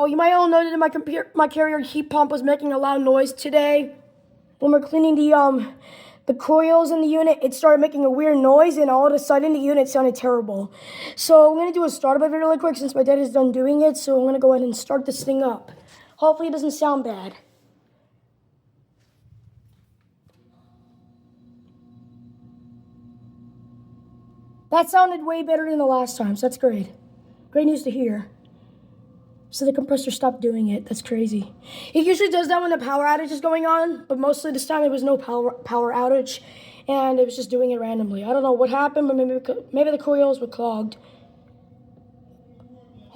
you might all know that my carrier heat pump was making a loud noise today. When we're cleaning the coils in the unit, it started making a weird noise, and all of a sudden the unit sounded terrible. So I'm going to do a startup of it really quick since my dad is done doing it. So I'm going to go ahead and start this thing up. Hopefully it doesn't sound bad. That sounded way better than the last time, so that's great. Great news to hear. So the compressor stopped doing it. That's crazy. It usually does that when the power outage is going on, but mostly this time it was no power outage, and it was just doing it randomly. I don't know what happened, but maybe the coils were clogged.